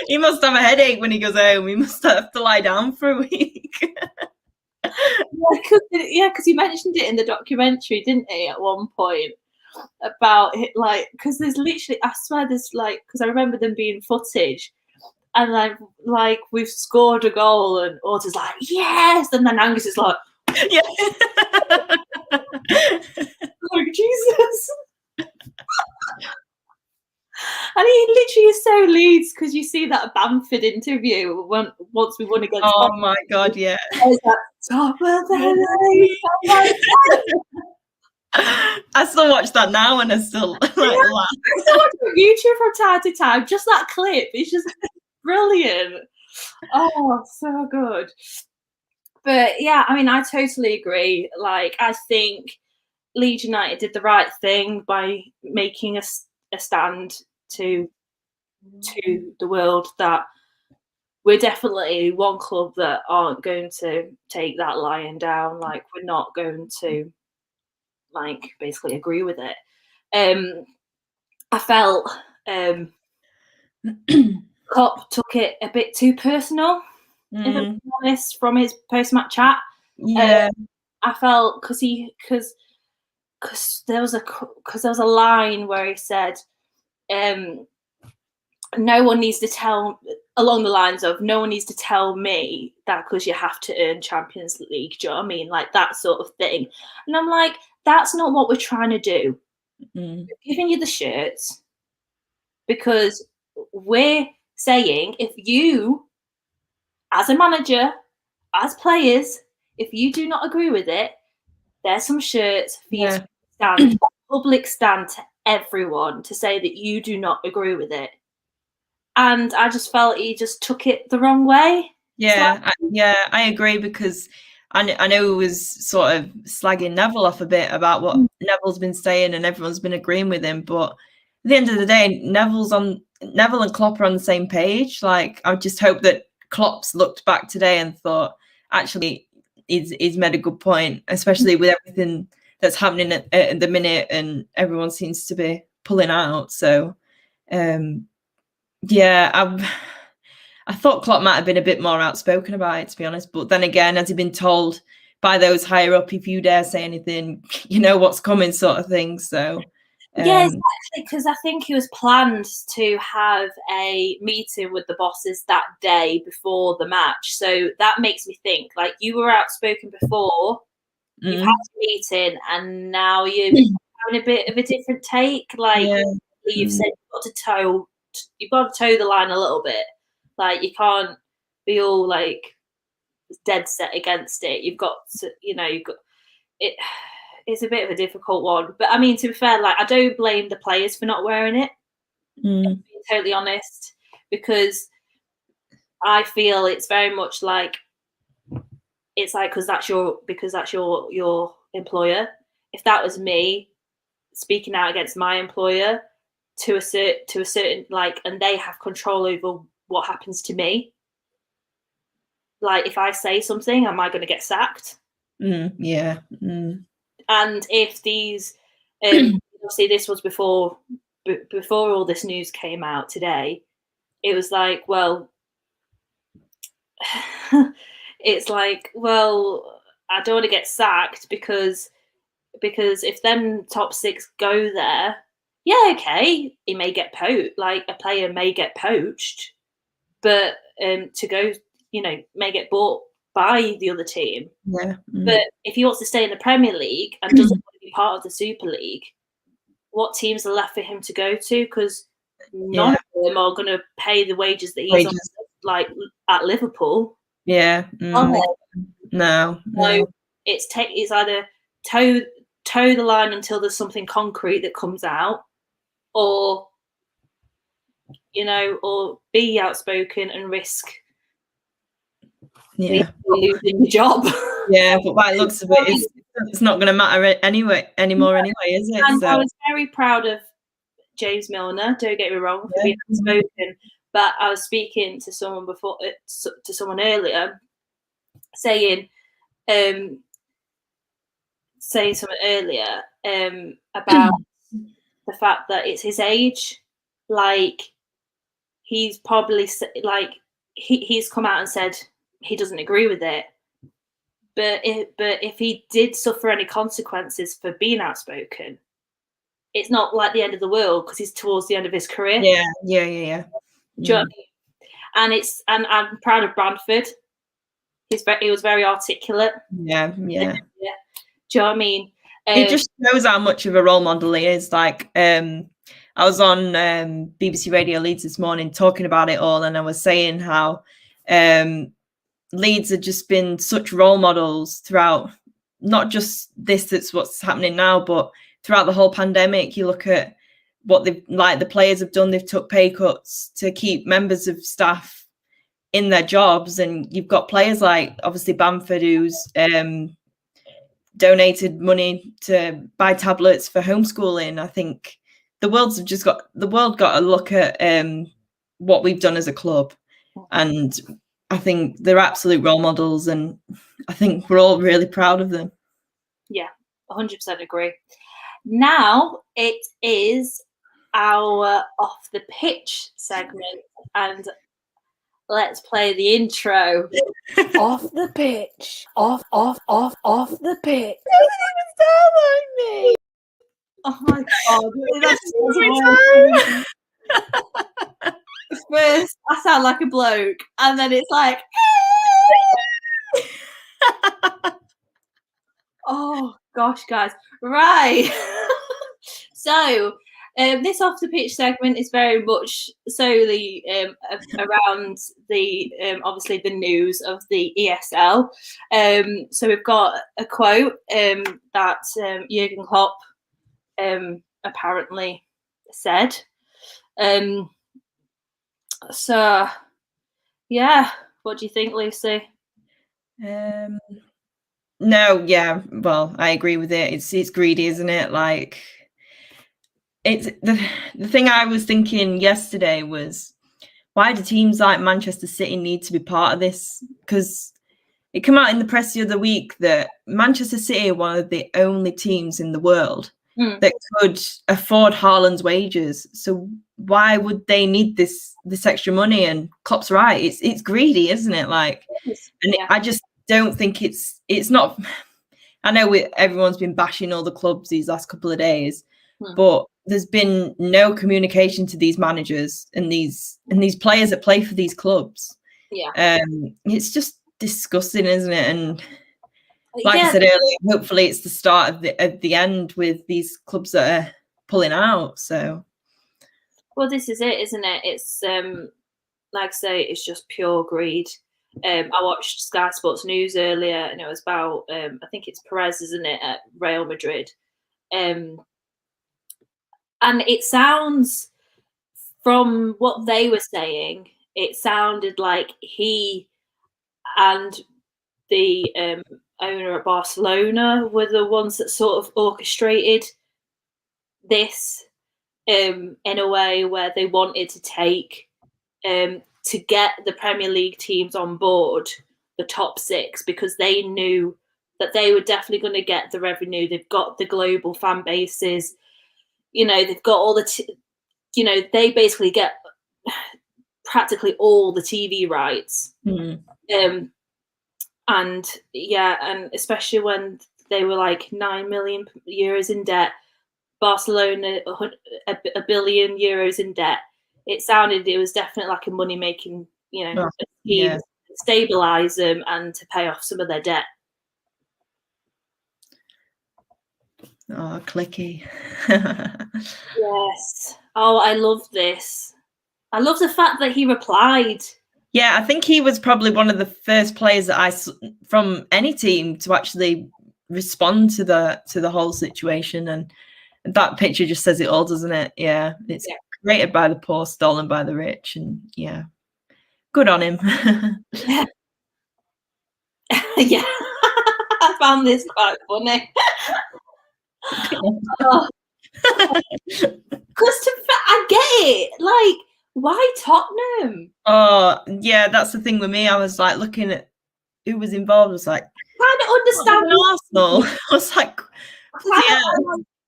He must have a headache when he goes home. He must have to lie down for a week. Because he mentioned it in the documentary, didn't he, at one point? About it, like, because there's literally, I swear there's, like, because I remember them being footage, and like we've scored a goal, and Orta's like, yes, and then Angus is like, yeah. Like, Jesus. And he literally is so Leeds, because you see that Bamford interview once we won against. Oh my God, yeah. I was like, top of the league. I still watch that now and I still laugh. I still watch it on YouTube from time to time. Just that clip, it's just brilliant. Oh, so good. But yeah, I mean, I totally agree. Like, I think Leeds United did the right thing by making a stand to the world that we're definitely one club that aren't going to take that lying down. Like, we're not going to, like, basically agree with it. I felt Klopp took it a bit too personal, if I'm honest, from his post-match chat. Yeah. I felt because there was a line where he said, no one needs to tell, along the lines of, no one needs to tell me that because you have to earn Champions League. Do you know what I mean? Like, that sort of thing. And I'm like, that's not what we're trying to do. We're giving you the shirts because we're saying, if you, as a manager, as players, if you do not agree with it, there's some shirts for you to stand, a public stand to everyone to say that you do not agree with it. And I just felt he just took it the wrong way. Yeah, I agree, because I know he was sort of slagging Neville off a bit about what Neville's been saying, and everyone's been agreeing with him. But at the end of the day, Neville and Klopp are on the same page. Like, I just hope that Klopp's looked back today and thought, actually, he's made a good point, especially with everything that's happening at the minute, and everyone seems to be pulling out. So, yeah, I thought Klopp might have been a bit more outspoken about it, to be honest. But then again, has he been told by those higher up, if you dare say anything, you know what's coming, sort of thing? So yeah, exactly, because I think it was planned to have a meeting with the bosses that day before the match. So that makes me think, like, you were outspoken before, you've had a meeting, and now you're having a bit of a different take. Like, you've said you've got to toe the line a little bit. Like, you can't be all like dead set against it. You've got to, you've got it. It's a bit of a difficult one, but I mean, to be fair, like, I don't blame the players for not wearing it. To be totally honest, because I feel it's very much like, it's like, because that's your employer. If that was me speaking out against my employer to a certain, like, and they have control over what happens to me. Like, if I say something, am I going to get sacked? Yeah. And if these, obviously this was before all this news came out today, it was like, well, it's like, well, I don't want to get sacked because if them top six go there, yeah, okay, he may get poached, like, a player may get poached, but to go, may get bought by the other team. Yeah. But if he wants to stay in the Premier League and doesn't want to be part of the Super League, what teams are left for him to go to? Because none of them are going to pay the wages that he's on, like, at Liverpool. Yeah. No. So it's either toe the line until there's something concrete that comes out, or or be outspoken and risk losing your job. Yeah, but by the looks of it, it's not going to matter anymore, is it? And I was very proud of James Milner, don't get me wrong, for being outspoken. But I was speaking to someone earlier, saying something earlier about the fact that it's his age. Like, he's probably, like, he's come out and said he doesn't agree with it. But if he did suffer any consequences for being outspoken, it's not like the end of the world, because he's towards the end of his career. Yeah. Do you know what I mean? And I'm proud of Bradford. He was very articulate. Yeah. Do you know what I mean? It just shows how much of a role model he is. Like, I was on BBC Radio Leeds this morning talking about it all, and I was saying how Leeds have just been such role models throughout, not just that's what's happening now, but throughout the whole pandemic. You look at what the players have done. They've took pay cuts to keep members of staff in their jobs, and you've got players like obviously Bamford, who's donated money to buy tablets for homeschooling. I think the world got a look at what we've done as a club, and I think they're absolute role models, and I think we're all really proud of them. Yeah, 100% agree. Now it is our off the pitch segment, and let's play the intro. Off the pitch. Off the pitch. Oh my god. First, I sound like a bloke, and then it's like, oh gosh, guys. Right. So, this off the pitch segment is very much solely around the obviously the news of the ESL. So we've got a quote that Jurgen Klopp apparently said. So yeah, what do you think, Lucy? No, yeah, well, I agree with it. It's greedy, isn't it? Like, it's the thing I was thinking yesterday was, why do teams like Manchester City need to be part of this? Because it came out in the press the other week that Manchester City are one of the only teams in the world that could afford Haaland's wages. So why would they need this extra money? And Klopp's right. It's greedy, isn't it? Like, and I just don't think it's not. I know everyone's been bashing all the clubs these last couple of days, but there's been no communication to these managers and these players that play for these clubs. Yeah, it's just disgusting, isn't it? And like I said earlier, hopefully it's the start of the end with these clubs that are pulling out. So, well, this is it, isn't it? It's like I say, it's just pure greed. I watched Sky Sports News earlier, and it was about I think it's Perez, isn't it, at Real Madrid, and it sounds, from what they were saying, it sounded like he and the owner at Barcelona were the ones that sort of orchestrated this in a way where they wanted to take to get the Premier League teams on board, the top six, because they knew that they were definitely going to get the revenue. They've got the global fan bases, they've got all the, they basically get practically all the TV rights. And especially when they were like 9 million euros in debt, Barcelona a billion euros in debt. It was definitely like a money making, scheme to stabilize them and to pay off some of their debt. Oh, clicky. Yes. Oh, I love this. I love the fact that he replied. Yeah, I think he was probably one of the first players that from any team to actually respond to the whole situation, and that picture just says it all, doesn't it? Yeah, it's created by the poor, stolen by the rich, and good on him. Yeah, I found this quite funny. Because I get it, like, why Tottenham? Oh, yeah, that's the thing with me. I was like looking at who was involved. I was like, I kind of understand Arsenal. I was like,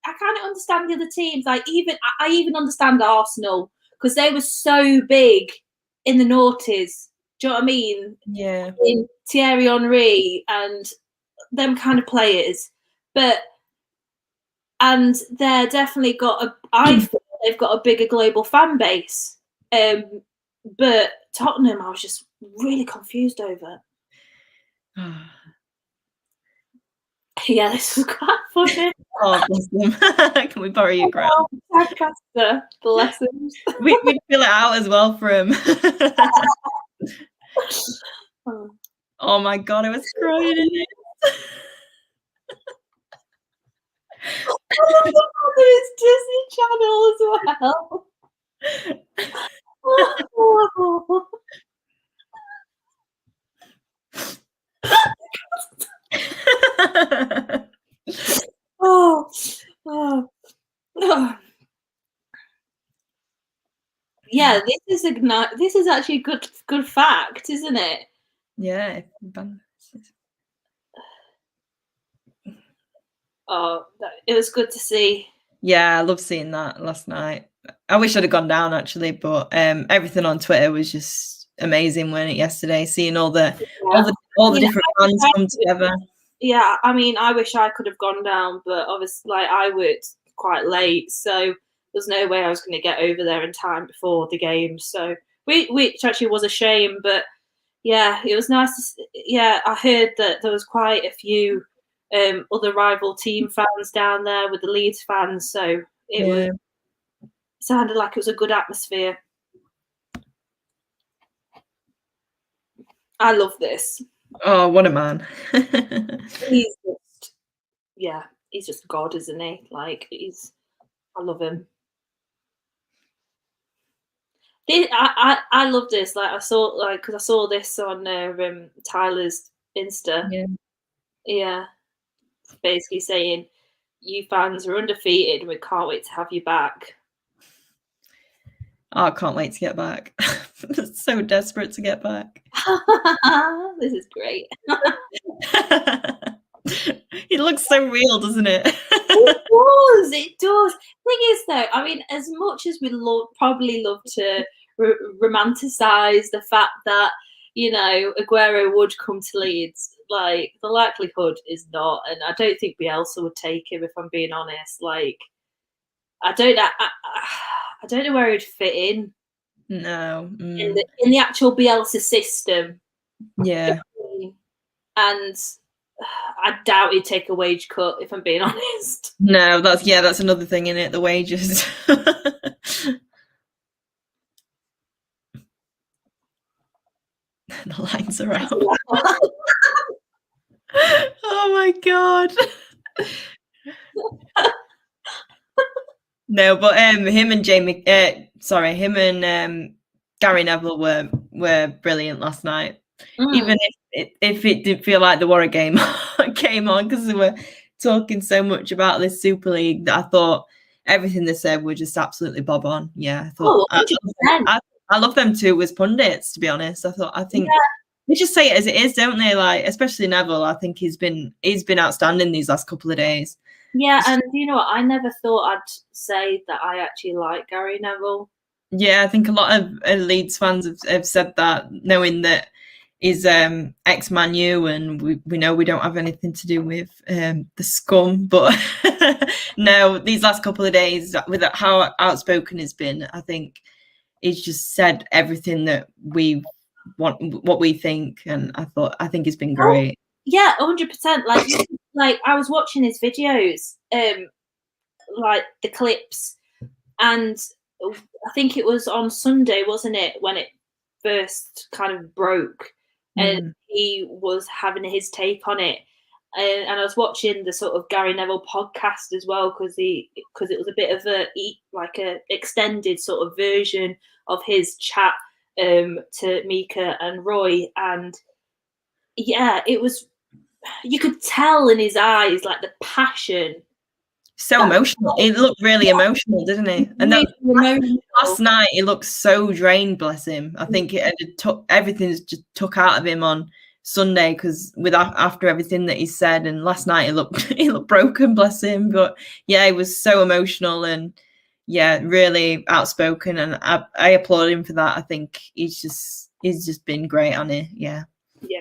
I kind of understand the other teams. Like, I even understand Arsenal because they were so big in the noughties. Do you know what I mean? Yeah. In Thierry Henry and them kind of players, and they're definitely I feel they've got a bigger global fan base. But Tottenham, I was just really confused over. Yeah, this was quite funny. Oh, bless them. Can we borrow your ground? Oh, Tadcaster, bless him. We'd fill it out as well for him. Oh my god, I was crying in it. It's Disney Channel as well. Oh, oh, oh. Yeah, this is actually a good fact, isn't it? Yeah. Oh, it was good to see. Yeah, I love seeing that last night. I wish I'd have gone down actually, but everything on Twitter was just amazing, weren't it? Yesterday, seeing all the different fans come together. Yeah, I mean, I wish I could have gone down, but obviously, like, I worked quite late, so there's no way I was going to get over there in time before the game. So, which actually was a shame, but yeah, it was nice. Yeah, I heard that there was quite a few other rival team fans down there with the Leeds fans, so it sounded like it was a good atmosphere. I love this. Oh, what a man. He's just God, isn't he? Like, I love him. I love this. Like, because I saw this on Tyler's Insta. Yeah, basically saying, you fans are undefeated and we can't wait to have you back. Oh, I can't wait to get back. So desperate to get back. This is great. It looks so real, doesn't it? It does. Thing is, though, I mean, as much as we probably love to romanticize the fact that, you know, Aguero would come to Leeds, like, the likelihood is not, and I don't think Bielsa would take him, if I'm being honest. Like, I don't know where he'd fit in. No. In the actual Bielsa system. Yeah. And I doubt he'd take a wage cut, if I'm being honest. No, that's another thing in it, the wages. The lines are out. Oh my god. No, but him and Gary Neville were brilliant last night. Even if it didn't feel like the Warwick game came on, because they were talking so much about this Super League that I thought everything they said were just absolutely bob on. Yeah, I thought I love them too as pundits, to be honest. I think they just say it as it is, don't they? Like, especially Neville, I think he's been outstanding these last couple of days. Yeah, and you know what? I never thought I'd say that I actually like Gary Neville. Yeah, I think a lot of Leeds fans have said that, knowing that he's ex-Man U, and we know we don't have anything to do with the scum. But no, these last couple of days, with how outspoken he's been, I think he's just said everything that we want, what we think, and I think he's been great. Oh, yeah, 100%. Like I was watching his videos, like the clips, and I think it was on Sunday, wasn't it, when it first kind of broke, and he was having his take on it, and I was watching the sort of Gary Neville podcast as well, because it was a bit of a extended sort of version of his chat to Mika and Roy, and yeah, it was, you could tell in his eyes, like, the passion. So emotional. He looked really emotional, didn't he? And then last night he looked so drained, bless him. I think everything's just took out of him on Sunday, because after everything that he said, and last night he looked broken, bless him. But yeah, he was so emotional and yeah, really outspoken, and I applaud him for that. I think he's just been great on it. Yeah. Yeah.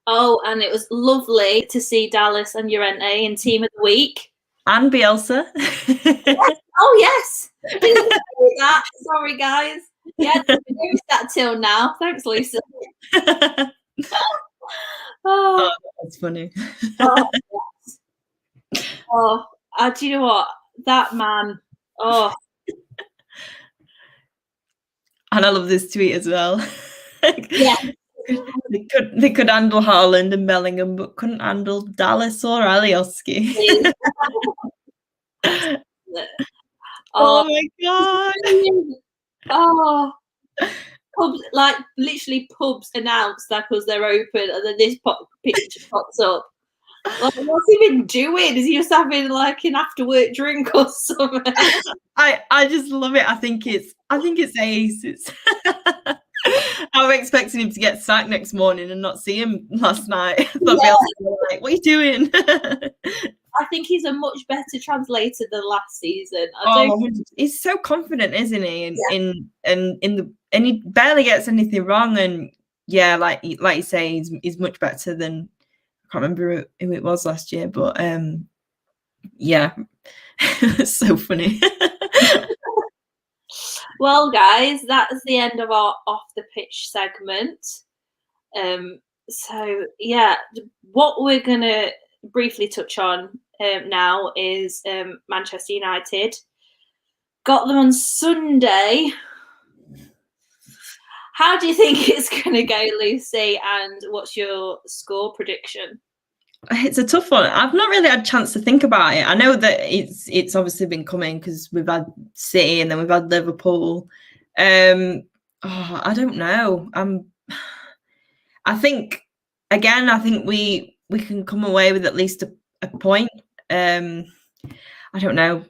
Oh, and it was lovely to see Dallas and Llorente in Team of the Week. And Bielsa. Yes. Oh, yes. Didn't say that. Sorry, guys. Yeah, I noticed that till now. Thanks, Lisa. Oh, that's funny. Oh, yes. Oh, do you know what? That man. Oh, And I love this tweet as well. yeah. They could handle Haaland and Bellingham, but couldn't handle Dallas or Alioski. Oh my god! Oh, pubs, like literally pubs announced that because they're open, and then this picture pops up. Like, what's he been doing? Is he just having like an after work drink or something? I just love it. I think it's ace. It's I was expecting him to get sacked next morning and not see him last night. But yeah. Like, what are you doing? I think he's a much better translator than last season. He's so confident, isn't he? And he barely gets anything wrong. And yeah, like you say, he's much better than, I can't remember who it was last year, but yeah, it's so funny. Well, guys, that's the end of our off the pitch segment. So yeah, what we're gonna briefly touch on now is Manchester United. Got them on Sunday. How do you think it's gonna go, Lucy? And what's your score prediction? It's a tough one. I've not really had a chance to think about it. I know that it's obviously been coming because we've had City and then we've had Liverpool. I don't know. I think we can come away with at least a point. I don't know.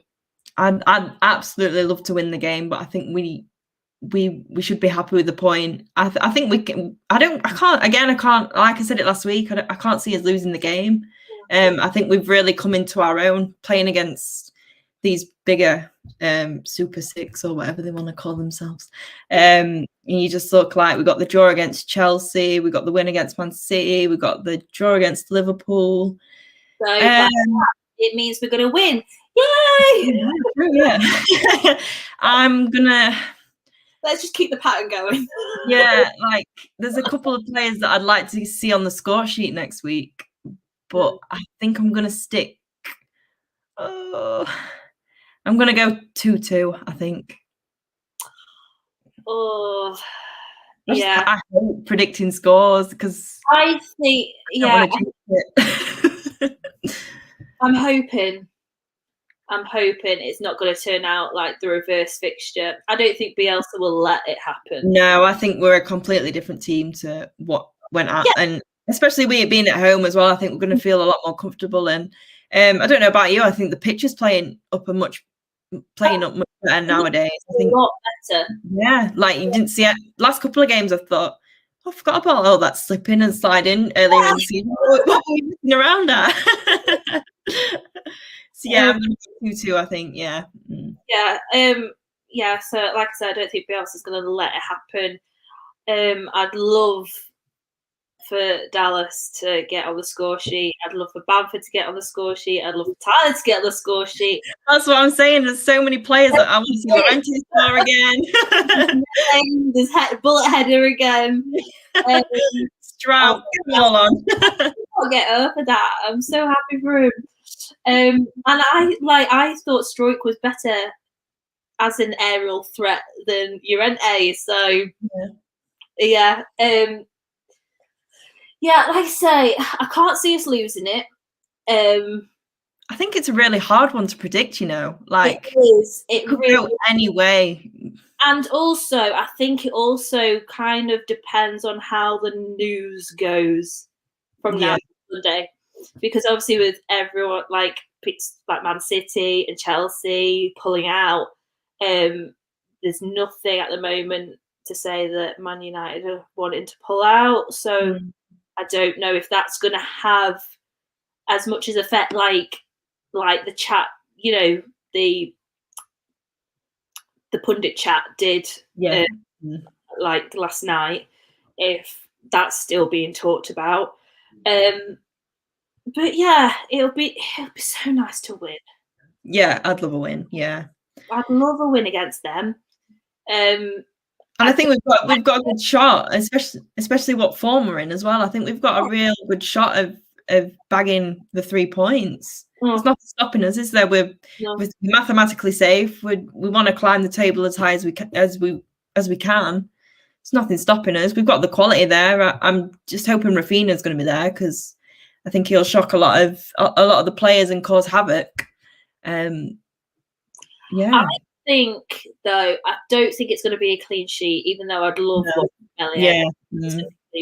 I'd absolutely love to win the game, but I think we should be happy with the point. I think we can. I can't. Like I said it last week, I can't see us losing the game. I think we've really come into our own playing against these bigger Super Six or whatever they want to call themselves. And you just look like we got the draw against Chelsea, we got the win against Man City, we got the draw against Liverpool. So it means we're going to win. Yay! Yeah. I'm gonna. Let's just keep the pattern going. Yeah, like there's a couple of players that I'd like to see on the score sheet next week, but I think I'm gonna stick. I'm gonna go 2-2. I think. Oh, yeah. I hate predicting scores because I think I'm hoping it's not going to turn out like the reverse fixture. I don't think Bielsa will let it happen. No, I think we're a completely different team to what went out, and especially we being at home as well. I think we're going to feel a lot more comfortable. And I don't know about you. I think the pitch is playing up much better nowadays. I think a lot better. Yeah, like you didn't see it last couple of games. I thought, I forgot about all that slipping and sliding earlier in the season. What were we messing around at? So yeah, I'm going to 2-2, I think. Yeah. Yeah. Yeah. So like I said, I don't think Bielsa's going to let it happen. I'd love for Dallas to get on the score sheet. I'd love for Bamford to get on the score sheet. I'd love for Tyler to get on the score sheet. That's what I'm saying. There's so many players that I want to see Llorente score again. There's bullet header again. Stroud, come on. I'll get over that. I'm so happy for him. And I thought Struijk was better as an aerial threat than Llorente. So yeah. Yeah, like I say, I can't see us losing it. I think it's a really hard one to predict, like it is. It could really go any way. And also, I think it also kind of depends on how the news goes from now to Sunday. Because obviously with everyone, like Man City and Chelsea pulling out, there's nothing at the moment to say that Man United are wanting to pull out. So I don't know if that's going to have as much as effect like the chat, the Pundit chat did like last night, if that's still being talked about. But yeah, it'll be so nice to win. Yeah, I'd love a win. Yeah, I'd love a win against them. And I think we've got a good shot, especially what form we're in as well. I think we've got a real good shot of bagging the 3 points. There's nothing stopping us, is there? We're mathematically safe. We want to climb the table as high as we can. There's nothing stopping us. We've got the quality there. I'm just hoping Rafinha's going to be there because I think he'll shock a lot of the players and cause havoc. I think, though, I don't think it's going to be a clean sheet, even though I'd love clean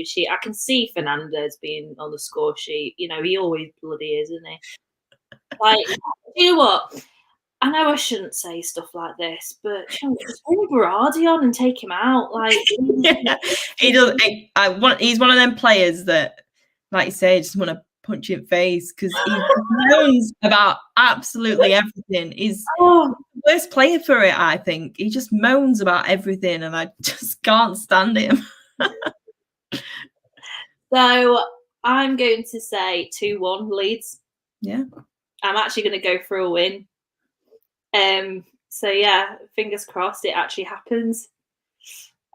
sheet. I can see Fernandes being on the score sheet. You know, he always bloody is, isn't he? Like, you know what? I know I shouldn't say stuff like this, but just bring Berardi on and take him out. Like, he does. He's one of them players that, like you say, just want to punch in face because he knows about absolutely everything. He's the worst player for it, I think. He just moans about everything, and I just can't stand him. So I'm going to say 2-1 Leeds. Yeah. I'm actually going to go for a win. So yeah, fingers crossed it actually happens.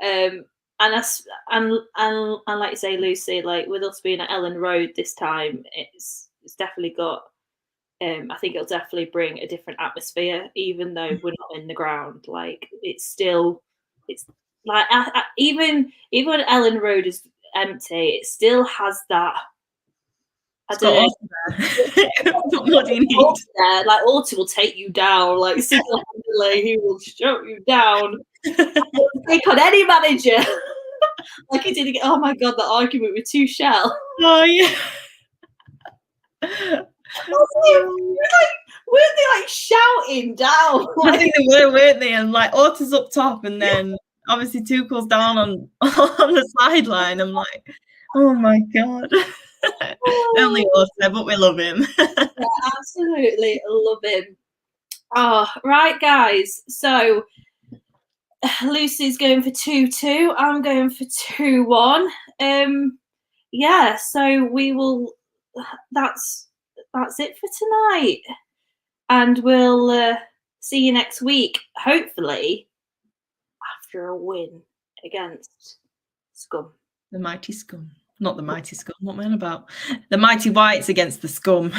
And like you say, Lucy, like with us being at Ellen Road this time, it's definitely got. I think it'll definitely bring a different atmosphere, even though we're not in the ground. Like it's like even when Ellen Road is empty, it still has that. I don't know. What do you need? There, like Orta will take you down, like single-handedly, he will shut you down. Take on any manager, like he did. Oh my god, that argument with Tuchel. Oh yeah. Weren't they like shouting down? I think they were, weren't they? And like Orta's up top, and then obviously Tuchel's down on the sideline. I'm like, oh my god. Only Orta, but we love him. Yeah, absolutely love him. Oh, right, guys. So Lucy's going for 2-2. I'm going for 2-1. Yeah. So we will. That's it for tonight, and we'll see you next week. Hopefully, after a win against Scum. The mighty Scum. Not the mighty Scum. What am I about? The mighty Whites against the Scum.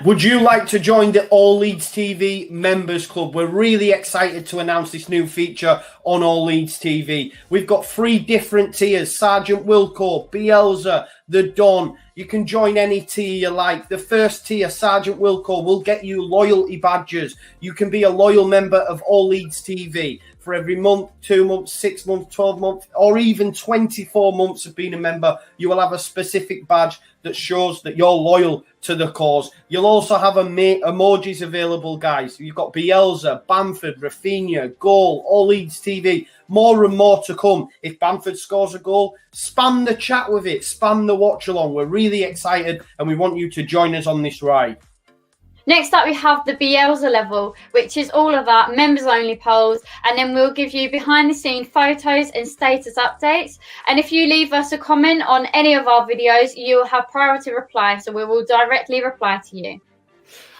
Would you like to join the All Leeds TV Members Club? We're really excited to announce this new feature on All Leeds TV. We've got 3 different tiers: Sergeant Wilco, Bielsa, the Don. You can join any tier you like. The first tier, Sergeant Wilco, will get you loyalty badges. You can be a loyal member of All Leeds TV for every month, 2 months, 6 months, 12 months, or even 24 months of being a member. You will have a specific badge that shows that you're loyal to the cause. You'll also have emojis available, guys. You've got Bielsa, Bamford, Rafinha, goal, All Leeds TV. More and more to come. If Bamford scores a goal, spam the chat with it. Spam the watch along. We're really excited and we want you to join us on this ride. Next up, we have the Bielsa level, which is all of our members-only polls, and then we'll give you behind-the-scene photos and status updates. And if you leave us a comment on any of our videos, you will have priority reply, so we will directly reply to you.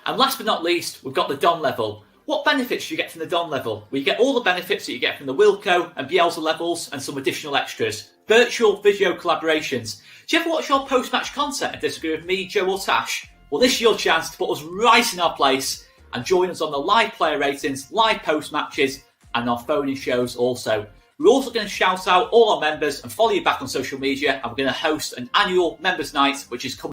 And last but not least, we've got the Don level. What benefits do you get from the Don level? Well, you get all the benefits that you get from the Wilco and Bielsa levels and some additional extras. Virtual video collaborations. Do you ever watch your post-match content and disagree with me, Joe or Tash? Well, this is your chance to put us right in our place and join us on the live player ratings, live post-matches and our phone-in shows also. We're also going to shout out all our members and follow you back on social media, and we're going to host an annual members night, which is coming